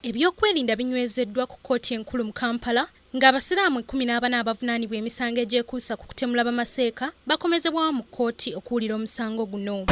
Ebyokwerinda binywezeddwa ku kkooti enkulu mu Kampala ng'abasiraamu 14 abavunaanibwa emisango egyekuusa ku kutemula bamaseeka bakomezebwawo mu kkooti okuwulira omusango guno.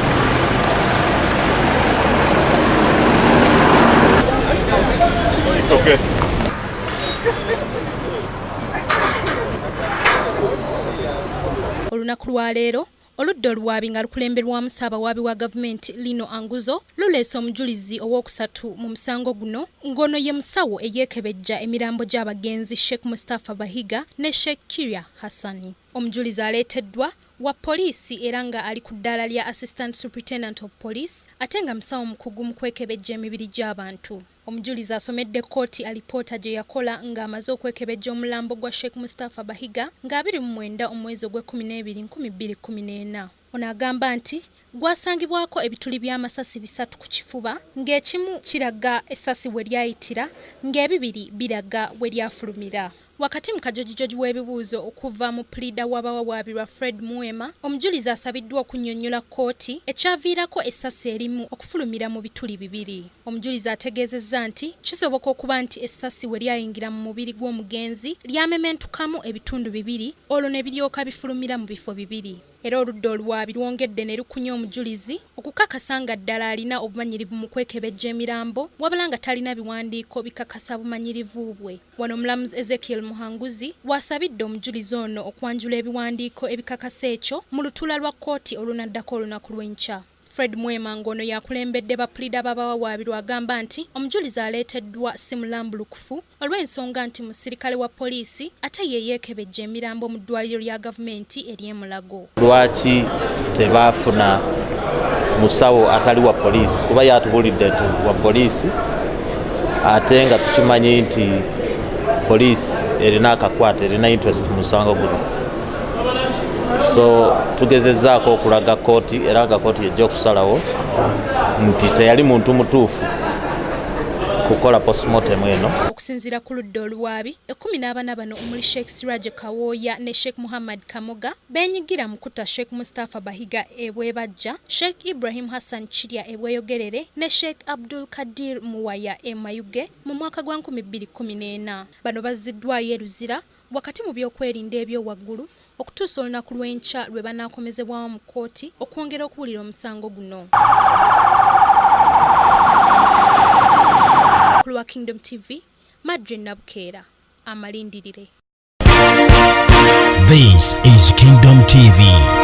Olunaku lwa leero oludda oluwaabi nga lukulemberwamu Ssaabawaabi wa gavumenti Lino Anguzo luleese omujulizi owookusatu mu musango guno ng'ono ye musawo eyeekebejja emirambo gy'abagenzi Sheikh Mustapha Bahiga ne Sheikh Kiria Hassani. Omujulizi aleeteddwa wa poliisi era nga ali ku ddaala lya Assistant Superintendent of Police ate nga musawo mukugu mu kwekebejja emibiri gy'abantu. Omujulizi asomedde kkooti alipoota gye yakola ng'amaze okwekebejja omulambo gwa Sheikh Mustapha Bahiga nga 29 omwezi ogw'Ekumi 2014. Ono agamba nti gwasangibwako ebituli by'amasasi 3 ku kifuba ng'ekimu kiraga essasi we lyayitira ng'ebibiri biraga we lyafulumira. Wakati mu kajojijoji w'ebibuuzo okuva mu pulida w'abawawaabirwa Fred Muema, omujulizi asabiddwa okunnyonnyola kkooti ekyaviirako essasi erimu okufulumira mu bituli bibiri. Omujulizi ategeezezza nti kisoboka okuba nti essasi we lyayingira mu mubiri gw'omugenzi lyamementukamu ebitundu bibiri olwo ne biryoka bifulumira mu bifo bibiri. Era oludda oluwaabi lwongedde ne lukunya omujulizi okukakasa nga ddala alina obumanyirivu mu kwekebejja emirambo wabula nga talina biwandiiko bikakasa bumanyirivu bwe. Wano omulamuzi Ezekiel Muhanguzi wasabidde omujulizi ono okwanjula ebiwandiiko ebikakasa ekyo mu lutuula lwa kkooti olunaddako olunaku lw'enkya. Fred Muema ng'ono yakulembedde bapulida b'abawawaabirwa agamba nti omujulizi aleeteddwa si mulambulukufu olw'ensonga nti musirikale wa poliisi ate ye yeekebejja emirambo mu ddwaliro lya gavumenti ery'e-Mulago. Lwaki tebaafuna musawo atali wa poliisi? Kuba yatubulidde nti wa poliisi ate nga tukimanyi nti poliisi erina akakwata, erina interest mu musango guno. So tugezezzaako okulaga kkooti era nga kkooti ejja okusalawo nti teyali muntu mutuufu kukola postmortem eno. Okusinziira ku ludda oluwaabi, 14 bano omuli Sheikh Siraj Kawooya ne Sheikh Muhammad Kamoga beenyigira mu kutta Sheikh Mustapha Bahiga ebwebajja, Sheikh Ibrahim Hassan Kiria ebweyogerere ne Sheikh Abdul Kadir Muwaya Mayuge mu mwaka gwa 2014. Bano bazziddwayo eruzira wakati mu byokwerinda ebyowaggulu okutuusa olunaku lw'enkya lwe banaakomezebwawo mu kkooti okwongera okuwulira omusango guno. Ku lwa Kingdom TV, Madrid Nabukeera, amalindirire. This is Kingdom TV.